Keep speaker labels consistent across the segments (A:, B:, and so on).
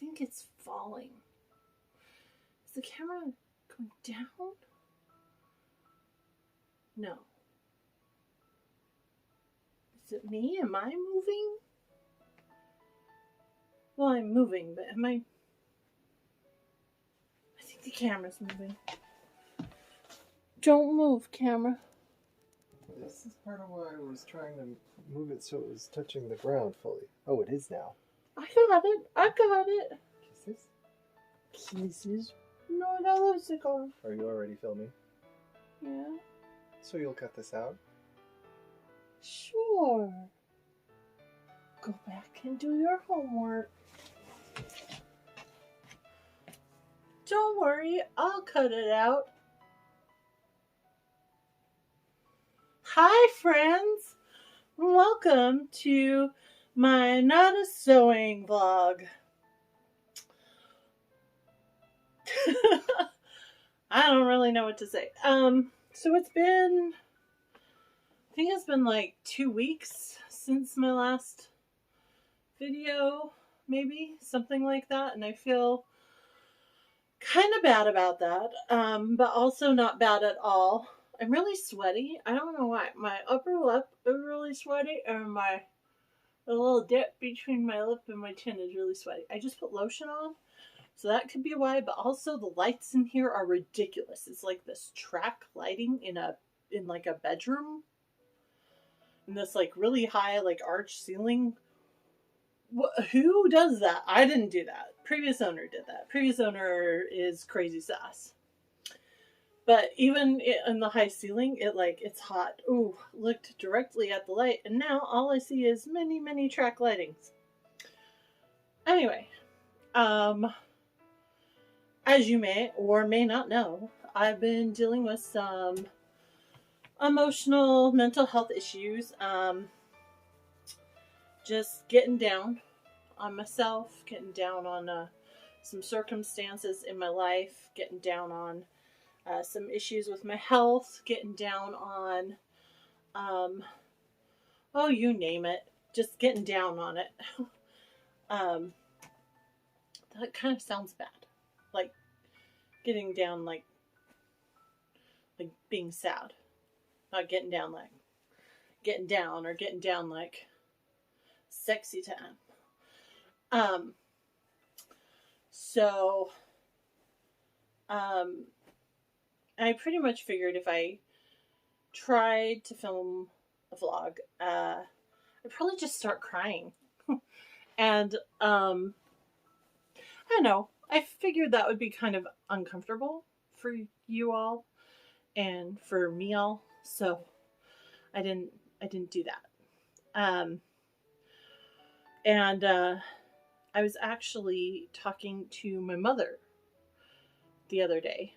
A: think it's falling. Is the camera going down? No. Is it me? Am I moving? Well, I'm moving, but am I think the camera's moving. Don't move, camera.
B: This is part of why I was trying to move it so it was touching the ground fully. Oh, it is now.
A: I got it. I got it.
B: Kisses?
A: Kisses. No, that lipstick on.
B: Are you already filming?
A: Yeah.
B: So you'll cut this out?
A: Sure. Go back and do your homework. Don't worry, I'll cut it out. Hi, friends. Welcome to my Not a Sewing vlog. I don't really know what to say. So it's been, I think it's been like 2 weeks since my last video, maybe something like that, and I feel kind of bad about that, but also not bad at all. I'm really sweaty. I don't know why. My upper lip is really sweaty, and the little dip between my lip and my chin is really sweaty. I just put lotion on, so that could be why, but also the lights in here are ridiculous. It's like this track lighting in like a bedroom, and this like really high like arch ceiling. Who does that? I didn't do that. Previous owner did that. Previous owner is crazy sass. But even in the high ceiling, it's hot. Ooh, looked directly at the light, and now all I see is many, many track lightings. Anyway, as you may or may not know, I've been dealing with some emotional, mental health issues. Just getting down on myself, getting down on some circumstances in my life, getting down on some issues with my health, getting down on, oh, you name it, just getting down on it. That kind of sounds bad, like getting down, like being sad, not getting down like getting down, or getting down like sexy time. I pretty much figured if I tried to film a vlog, I'd probably just start crying. And, I don't know, I figured that would be kind of uncomfortable for you all and for me all, so I didn't do that. I was actually talking to my mother the other day.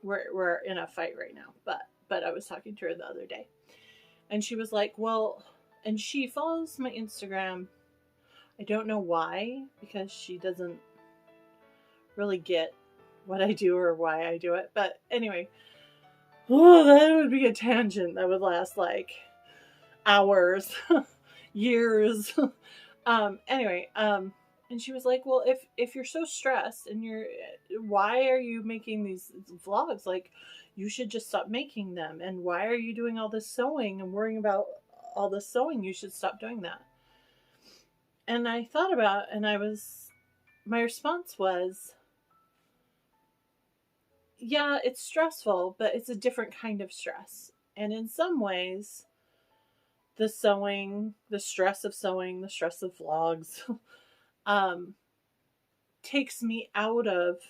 A: We're in a fight right now, but I was talking to her the other day, and she was like, well, and she follows my Instagram. I don't know why, because she doesn't really get what I do or why I do it. But anyway, oh, that would be a tangent that would last like hours, years. Anyway, and she was like, well, if you're so stressed and why are you making these vlogs? Like, you should just stop making them. And why are you doing all this sewing and worrying about all this sewing? You should stop doing that. And I thought about it, and my response was, yeah, it's stressful, but it's a different kind of stress. And in some ways, the sewing, the stress of sewing, the stress of vlogs, takes me out of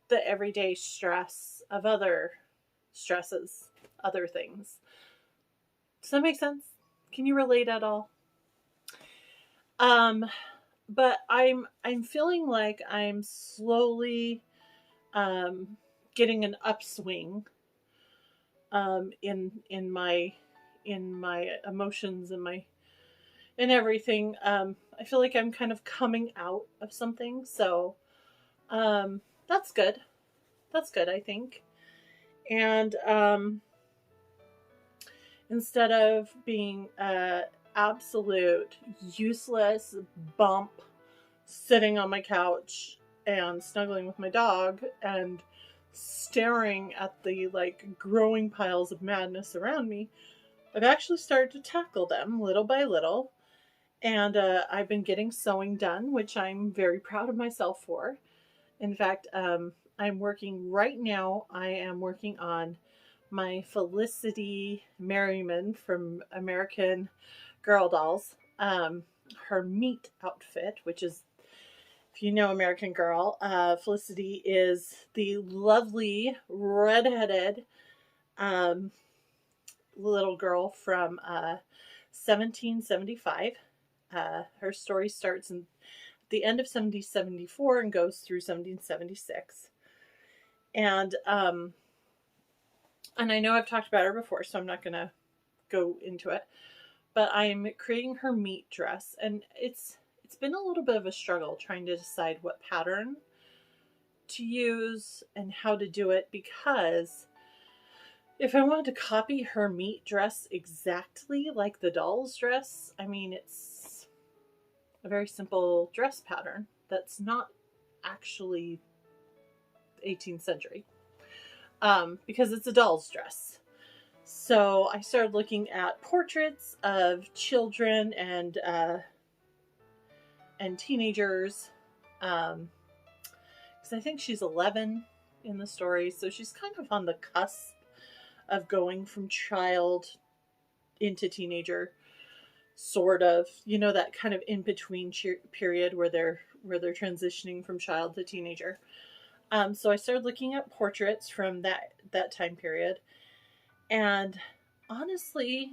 A: the everyday stress of other stresses, other things. Does that make sense? Can you relate at all? But I'm feeling like I'm slowly getting an upswing in my emotions and everything. I feel like I'm kind of coming out of something, so that's good. That's good, I think. And instead of being absolute useless bump sitting on my couch and snuggling with my dog and staring at the like growing piles of madness around me, I've actually started to tackle them little by little. And I've been getting sewing done, which I'm very proud of myself for. In fact, I'm working right now. I am working on my Felicity Merriman from American Girl Dolls, her meet outfit, which is, if you know American Girl, Felicity is the lovely redheaded little girl from 1775. Her story starts in the end of 1774 and goes through 1776. And I know I've talked about her before, so I'm not going to go into it. But I'm creating her meet dress, and it's been a little bit of a struggle trying to decide what pattern to use and how to do it, because if I wanted to copy her meet dress exactly like the doll's dress, I mean, it's a very simple dress pattern that's not actually 18th century, because it's a doll's dress. So I started looking at portraits of children and teenagers, because I think she's 11 in the story, so she's kind of on the cusp of going from child into teenager, sort of, you know, that kind of in between period where they're transitioning from child to teenager. So I started looking at portraits from that time period, and honestly,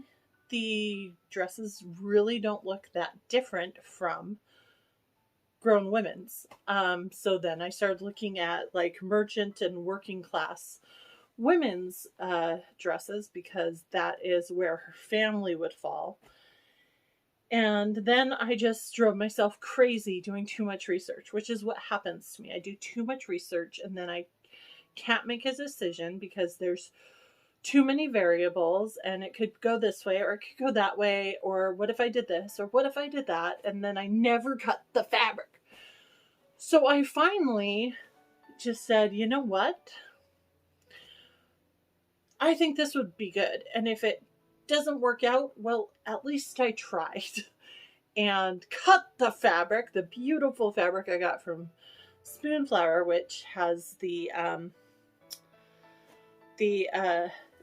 A: the dresses really don't look that different from grown women's. So then I started looking at like merchant and working class women's dresses, because that is where her family would fall. And then I just drove myself crazy doing too much research, which is what happens to me. I do too much research and then I can't make a decision because there's too many variables, and it could go this way or it could go that way, or what if I did this or what if I did that, and then I never cut the fabric. So I finally just said, you know what? I think this would be good. And if it doesn't work out, well, at least I tried. And cut the fabric, the beautiful fabric I got from Spoonflower, which has the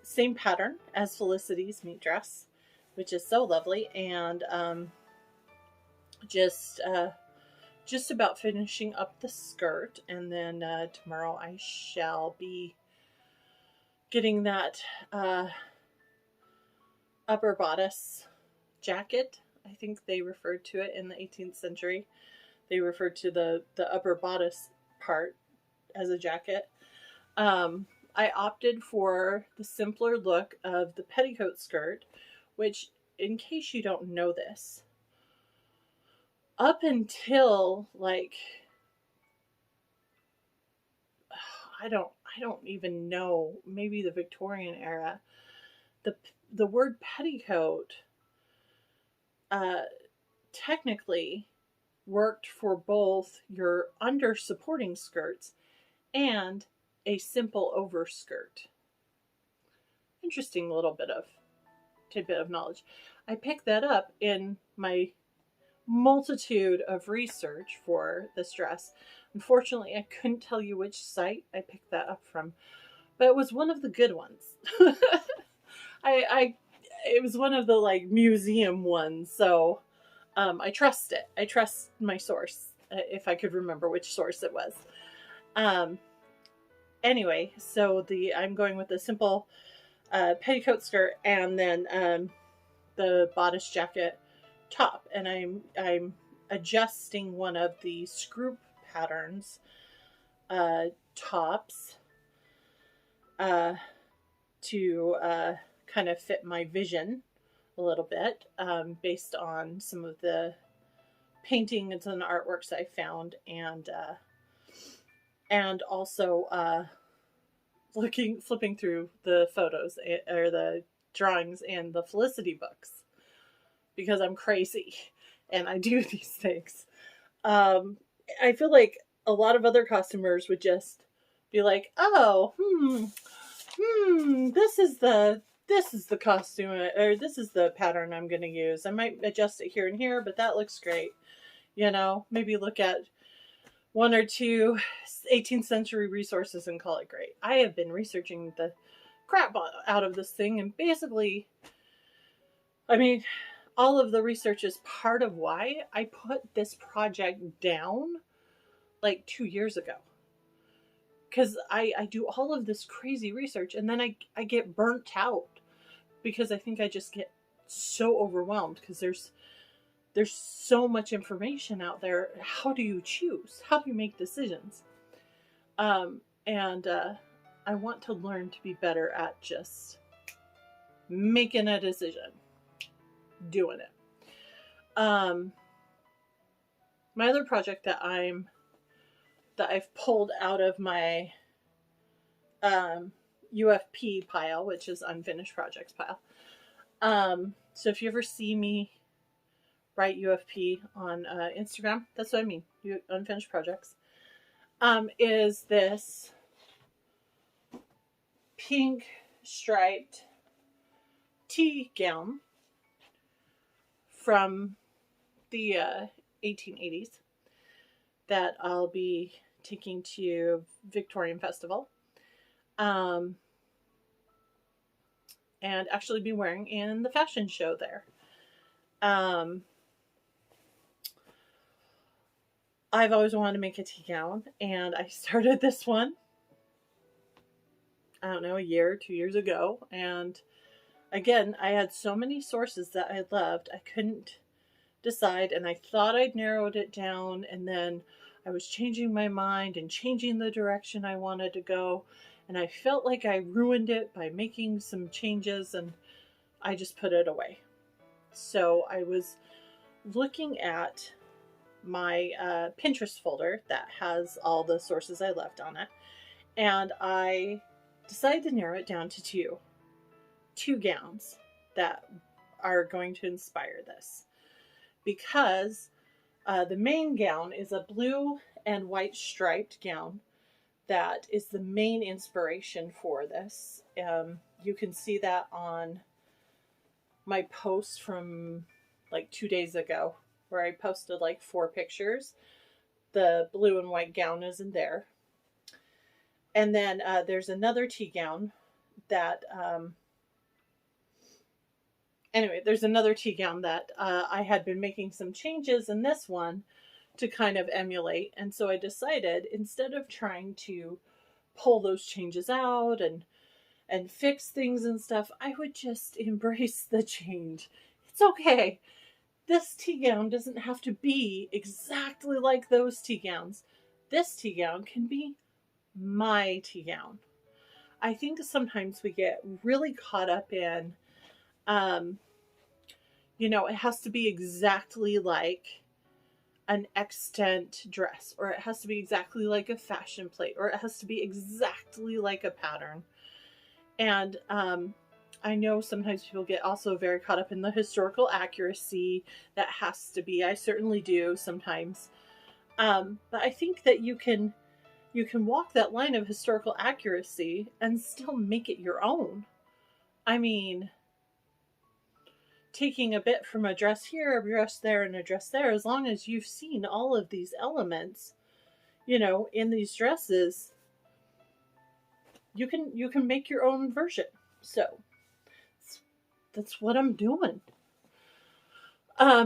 A: same pattern as Felicity's meet dress, which is so lovely, and just about finishing up the skirt, and then tomorrow I shall be getting that upper bodice jacket. I think they referred to it in the 18th century. They referred to the upper bodice part as a jacket. I opted for the simpler look of the petticoat skirt, which, in case you don't know this, up until like, I don't even know, maybe the Victorian era, the word petticoat technically worked for both your under supporting skirts and a simple overskirt. Interesting little bit of tidbit of knowledge. I picked that up in my multitude of research for this dress. Unfortunately, I couldn't tell you which site I picked that up from, but it was one of the good ones. It was one of the like museum ones, so I trust it. I trust my source, if I could remember which source it was. Anyway, so I'm going with the simple petticoat skirt and then the bodice jacket top, and I'm adjusting one of the screw patterns tops to kind of fit my vision a little bit, based on some of the paintings and artworks I found, and also flipping through the photos or the drawings in the Felicity books, because I'm crazy and I do these things. I feel like a lot of other customers would just be like, oh, this is the costume, or this is the pattern I'm going to use. I might adjust it here and here, but that looks great. You know, maybe look at one or two 18th century resources and call it great. I have been researching the crap out of this thing, and basically, I mean, all of the research is part of why I put this project down like 2 years ago. Because I do all of this crazy research, and then I get burnt out because I think I just get so overwhelmed because there's so much information out there. How do you choose? How do you make decisions? And I want to learn to be better at just making a decision, doing it. My other project that I've pulled out of my UFP pile, which is unfinished projects pile. So if you ever see me write UFP on Instagram, that's what I mean, unfinished projects, is this pink striped tea gown from the 1880s that I'll be taking to Victorian Festival, and actually be wearing in the fashion show there. I've always wanted to make a tea gown, and I started this one, I don't know, a year, 2 years ago, and again, I had so many sources that I loved, I couldn't decide, and I thought I'd narrowed it down, and then I was changing my mind and changing the direction I wanted to go, and I felt like I ruined it by making some changes, and I just put it away. So I was looking at my Pinterest folder that has all the sources I left on it, and I decided to narrow it down to two gowns that are going to inspire this, because the main gown is a blue and white striped gown that is the main inspiration for this. You can see that on my post from like 2 days ago, where I posted like 4 pictures. The blue and white gown is in there. And then there's another tea gown that, there's another tea gown that I had been making some changes in this one to kind of emulate. And so I decided, instead of trying to pull those changes out and fix things and stuff, I would just embrace the change. It's okay. This tea gown doesn't have to be exactly like those tea gowns. This tea gown can be my tea gown. I think sometimes we get really caught up in, it has to be exactly like an extant dress, or it has to be exactly like a fashion plate, or it has to be exactly like a pattern. And I know sometimes people get also very caught up in the historical accuracy that has to be. I certainly do sometimes. But I think that you can walk that line of historical accuracy and still make it your own. I mean, taking a bit from a dress here, a dress there, and a dress there, as long as you've seen all of these elements, in these dresses, you can make your own version. So that's what I'm doing. I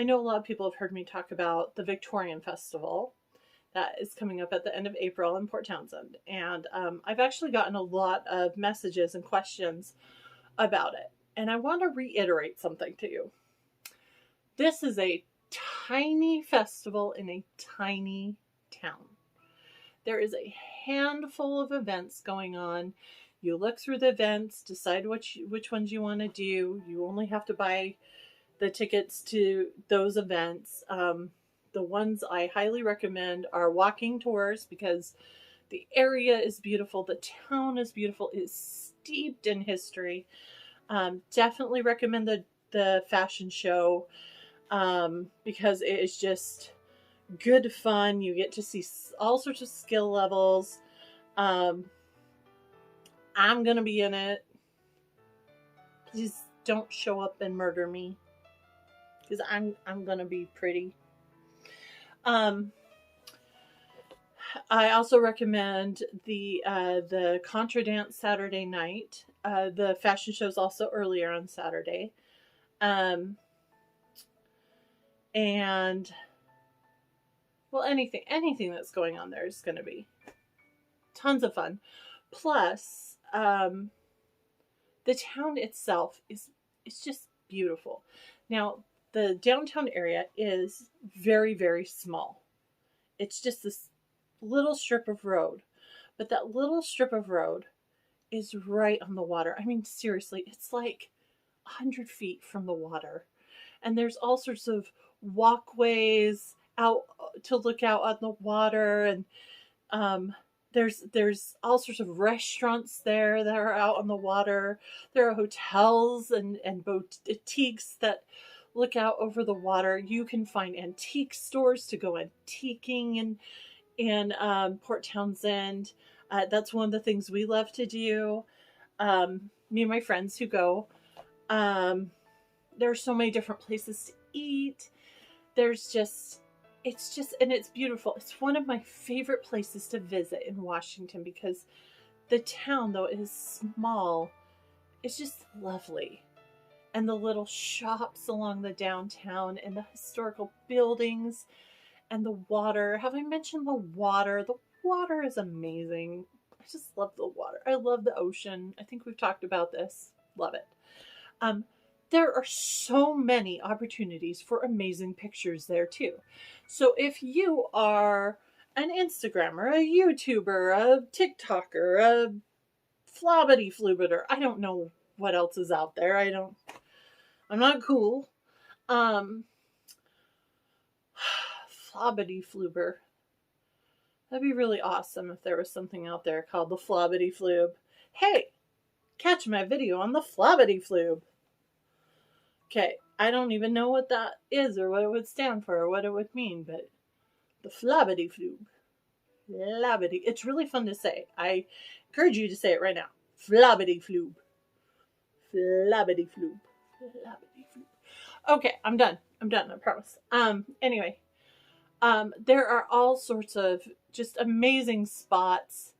A: know a lot of people have heard me talk about the Victorian Festival that is coming up at the end of April in Port Townsend. And I've actually gotten a lot of messages and questions about it. And I want to reiterate something to you. This is a tiny festival in a tiny town. There is a handful of events going on. You look through the events, decide which ones you want to do. You only have to buy the tickets to those events. The ones I highly recommend are walking tours, because the area is beautiful. The town is beautiful. It's steeped in history. Definitely recommend the fashion show. because it is just good fun. You get to see all sorts of skill levels. I'm gonna be in it. Please don't show up and murder me, because I'm gonna be pretty. I also recommend the Contra Dance Saturday night. The fashion show is also earlier on Saturday. And well, anything that's going on there is going to be tons of fun. Plus, the town itself is just beautiful. Now, the downtown area is very, very small. It's just this little strip of road. But that little strip of road is right on the water. I mean, seriously, it's like 100 feet from the water. And there's all sorts of walkways out to look out on the water. And there's all sorts of restaurants there that are out on the water. There are hotels and boutiques that look out over the water. You can find antique stores to go antiquing in Port Townsend. That's one of the things we love to do. Me and my friends who go. There are so many different places to eat. It's beautiful. It's one of my favorite places to visit in Washington, because the town, though it is small, it's just lovely. And the little shops along the downtown and the historical buildings and the water. Have I mentioned the water? The water is amazing. I just love the water. I love the ocean. I think we've talked about this. Love it. There are so many opportunities for amazing pictures there too. So if you are an Instagrammer, a YouTuber, a TikToker, a flobbity flubiter, I don't know what else is out there. I'm not cool. Flobbity fluber. That'd be really awesome if there was something out there called the flobbity flube. Hey, catch my video on the flobbity flube. Okay, I don't even know what that is or what it would stand for or what it would mean, but the flobbity flube. Flobbity. It's really fun to say. I encourage you to say it right now. Flobbity flube. Flobbity flube. Flobbity flube. Okay, I'm done, I promise. Anyway, there are all sorts of just amazing spots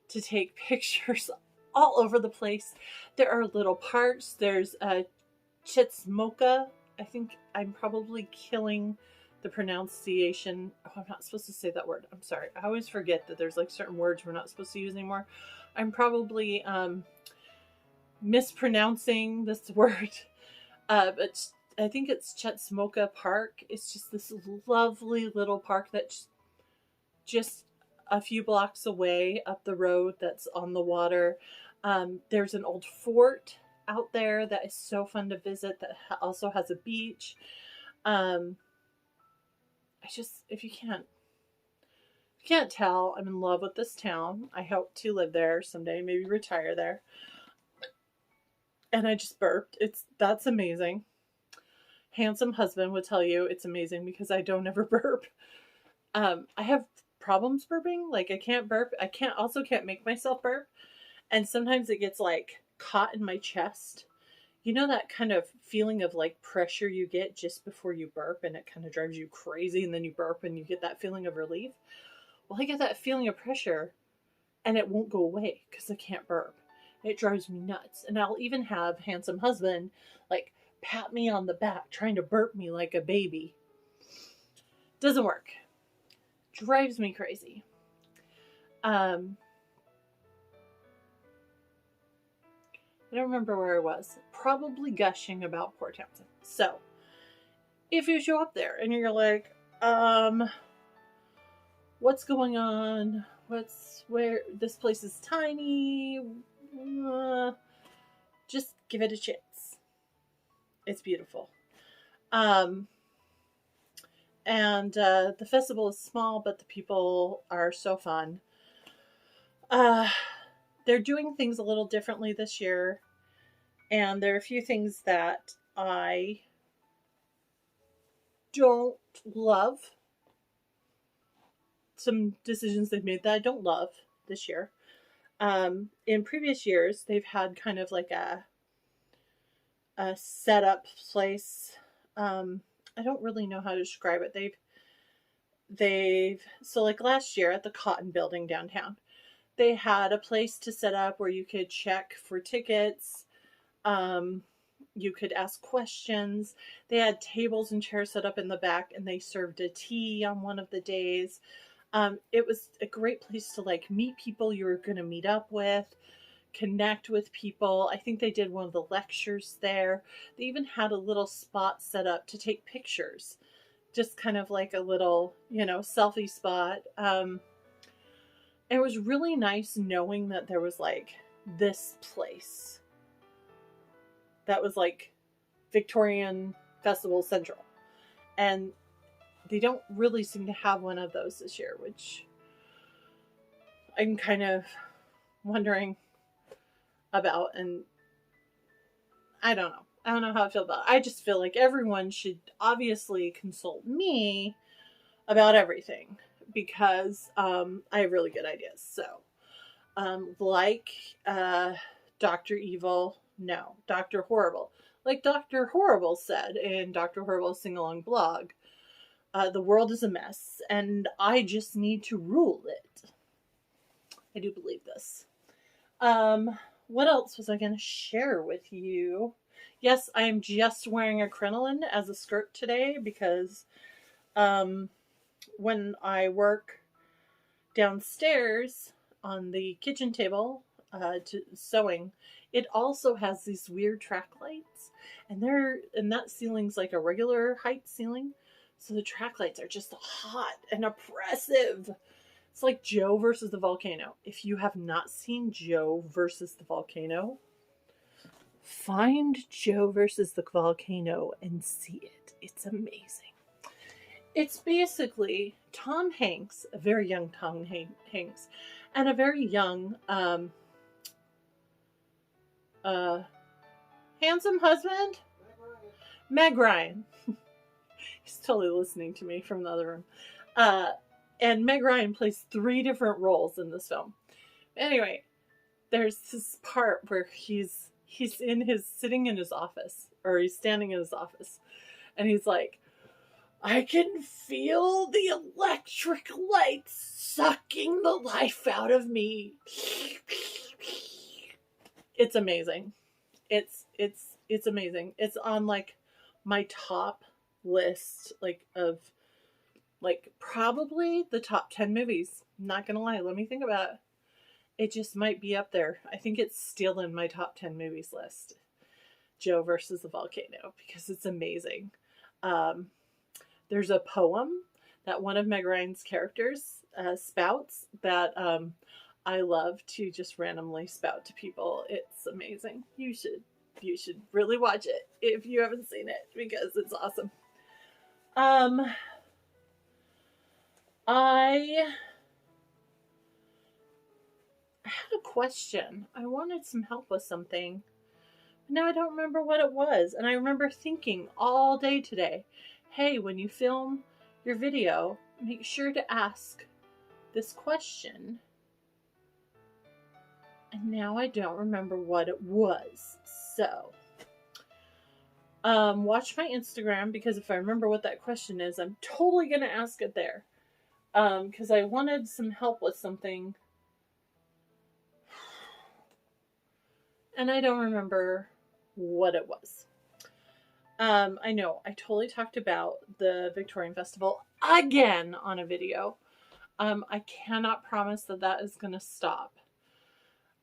A: to take pictures all over the place. There are little parks. There's Chitsmoka. I think I'm probably killing the pronunciation. Oh, I'm not supposed to say that word. I'm sorry. I always forget that there's like certain words we're not supposed to use anymore. I'm probably mispronouncing this word. But I think it's Chitsmoka Park. It's just this lovely little park that's just a few blocks away up the road that's on the water. There's an old fort out there that is so fun to visit that also has a beach. If you can't tell, I'm in love with this town. I hope to live there someday, maybe retire there. And I just burped. That's amazing. Handsome husband would tell you it's amazing because I don't ever burp. I have problems burping. Like I can't burp. I can't make myself burp. And sometimes it gets like caught in my chest. You know that kind of feeling of like pressure you get just before you burp and it kind of drives you crazy, and then you burp and you get that feeling of relief? Well, I get that feeling of pressure and it won't go away because I can't burp. It drives me nuts. And I'll even have handsome husband like pat me on the back trying to burp me like a baby. Doesn't work. Drives me crazy. I don't remember where I was. Probably gushing about Port Townsend. So, if you show up there and you're like, what's going on? Where this place is tiny. Just give it a chance. It's beautiful. And the festival is small, but the people are so fun. They're doing things a little differently this year, and there are a few things that I don't love. Some decisions they've made that I don't love this year. In previous years, they've had kind of like a setup place. I don't really know how to describe it. So like last year at the Cotton Building downtown, they had a place to set up where you could check for tickets. You could ask questions. They had tables and chairs set up in the back, and they served a tea on one of the days. It was a great place to like meet people you were going to meet up with, connect with people. I think they did one of the lectures there. They even had a little spot set up to take pictures, just kind of like a little, selfie spot. It was really nice knowing that there was like this place that was like Victorian Festival Central. And they don't really seem to have one of those this year, which I'm kind of wondering about. And I don't know. I don't know how I feel about it. I just feel like everyone should obviously consult me about everything because I have really good ideas. So, like Dr. Evil, no, Dr. Horrible. Like Dr. Horrible said in Dr. Horrible's sing-along blog, the world is a mess and I just need to rule it. I do believe this. What else was I going to share with you? Yes, I am just wearing a crinoline as a skirt today because when I work downstairs on the kitchen table to sewing, it also has these weird track lights, and that ceiling's like a regular height ceiling, so the track lights are just hot and oppressive. It's like Joe versus the Volcano. If you have not seen Joe versus the Volcano, find Joe versus the Volcano and see it. It's amazing. It's basically Tom Hanks, a very young Tom Hanks, and a very young, handsome husband, Meg Ryan. He's totally listening to me from the other room. And Meg Ryan plays 3 different roles in this film. Anyway, there's this part where he's sitting in his office, or he's standing in his office, and he's like, I can feel the electric lights sucking the life out of me. It's amazing. It's amazing. It's on like my top list, like of like probably the top 10 movies. Not gonna lie, let me think about it. It just might be up there. I think it's still in my top 10 movies list. Joe versus the Volcano, because it's amazing. There's a poem that one of Meg Ryan's characters spouts that I love to just randomly spout to people. It's amazing. You should really watch it if you haven't seen it, because it's awesome. I had a question. I wanted some help with something. Now I don't remember what it was. And I remember thinking all day today, hey, when you film your video, make sure to ask this question. And now I don't remember what it was. So, watch my Instagram, because if I remember what that question is, I'm totally going to ask it there. Because I wanted some help with something. And I don't remember what it was. I know I totally talked about the Victorian Festival again on a video. I cannot promise that is going to stop.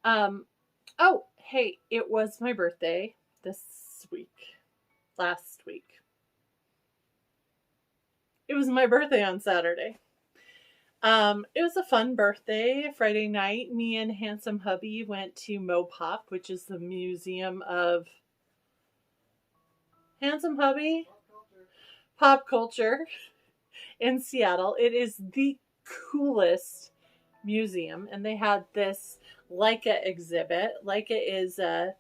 A: Oh, hey, it was my birthday last week. It was my birthday on Saturday. It was a fun birthday. Friday night, me and handsome hubby went to Mopop, which is the museum of handsome hubby pop culture in Seattle. It is the coolest museum, and they had this Leica exhibit. Leica is the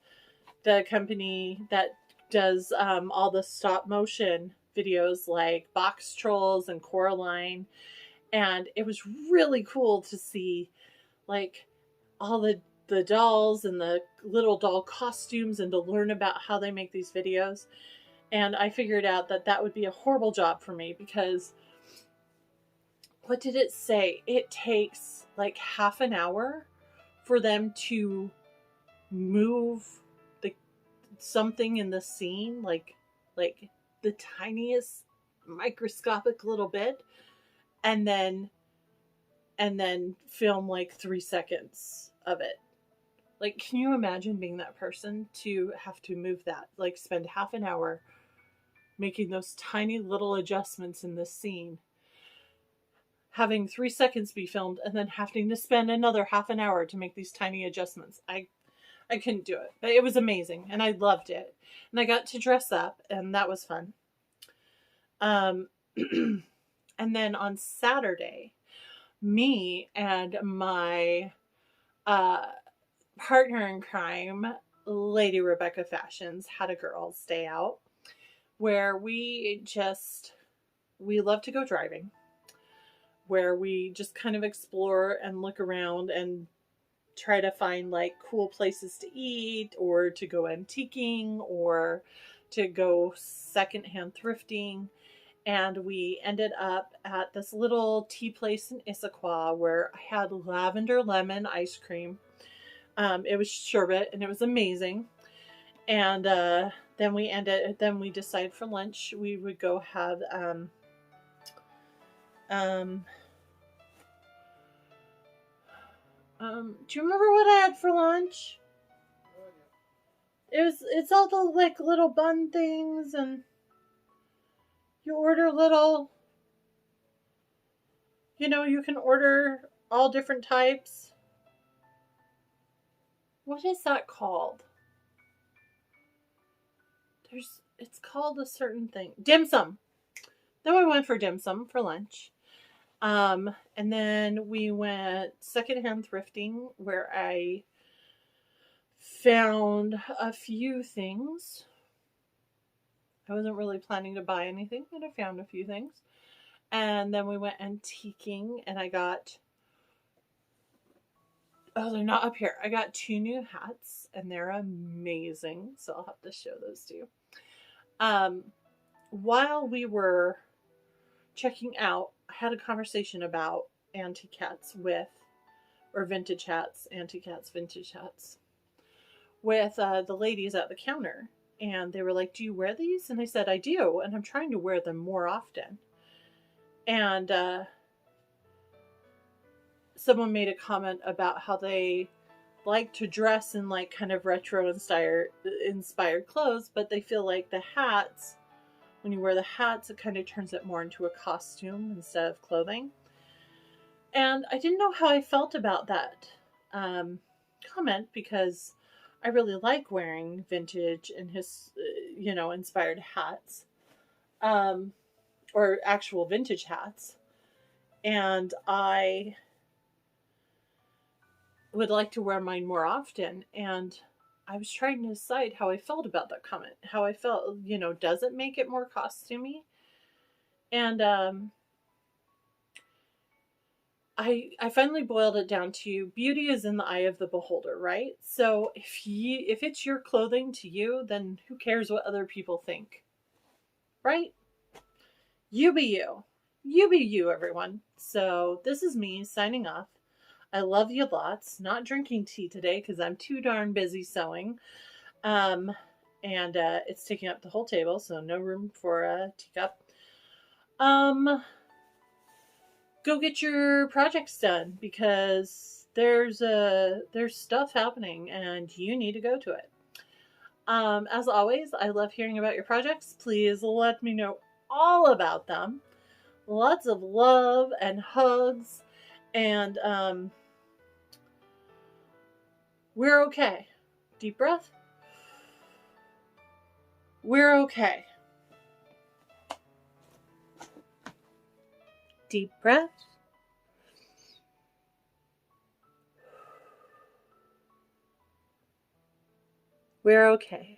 A: company that does all the stop motion videos like Box Trolls and Coraline. And it was really cool to see like all the dolls and the little doll costumes and to learn about how they make these videos. And I figured out that that would be a horrible job for me because what did it say? It takes like half an hour for them to move the something in the scene, like the tiniest microscopic little bit, and then film like 3 seconds of it. Like, can you imagine being that person to have to move that? Like, spend half an hour making those tiny little adjustments in this scene, having 3 seconds be filmed, and then having to spend another half an hour to make these tiny adjustments. I couldn't do it. But it was amazing, and I loved it. And I got to dress up, and that was fun. And then on Saturday, me and my partner in crime, Lady Rebecca Fashions, had a girls' day out where we love to go driving, where we just kind of explore and look around and try to find like cool places to eat or to go antiquing or to go secondhand thrifting. And we ended up at this little tea place in Issaquah where I had lavender lemon ice cream. It was sherbet and it was amazing. And then we decided for lunch we would go have do you remember what I had for lunch? It's all the like little bun things, and you order little, you can order all different types. What is that called? It's called a certain thing. Dim sum. Then we went for dim sum for lunch. And then we went secondhand thrifting where I found a few things. I wasn't really planning to buy anything, but I found a few things. And then we went antiquing and I got, they're not up here. I got 2 new hats and they're amazing. So I'll have to show those to you. While we were checking out, I had a conversation about antique hats vintage hats, antique hats, vintage hats with the ladies at the counter. And they were like, do you wear these? And I said, I do. And I'm trying to wear them more often. And someone made a comment about how they like to dress in like kind of retro inspired clothes, but they feel like the hats, when you wear the hats, it kind of turns it more into a costume instead of clothing. And I didn't know how I felt about that comment because I really like wearing vintage and inspired hats, or actual vintage hats. And I would like to wear mine more often. And I was trying to decide how I felt about that comment. How I felt, does it make it more costumey? And I finally boiled it down to beauty is in the eye of the beholder, right? So if it's your clothing to you, then who cares what other people think, right? You be you. You be you, everyone. So this is me signing off. I love you lots. Not drinking tea today because I'm too darn busy sewing. And it's taking up the whole table, so no room for a teacup. Go get your projects done because there's stuff happening and you need to go to it. As always, I love hearing about your projects. Please let me know all about them. Lots of love and hugs, and we're okay. Deep breath. We're okay. Deep breath. We're okay.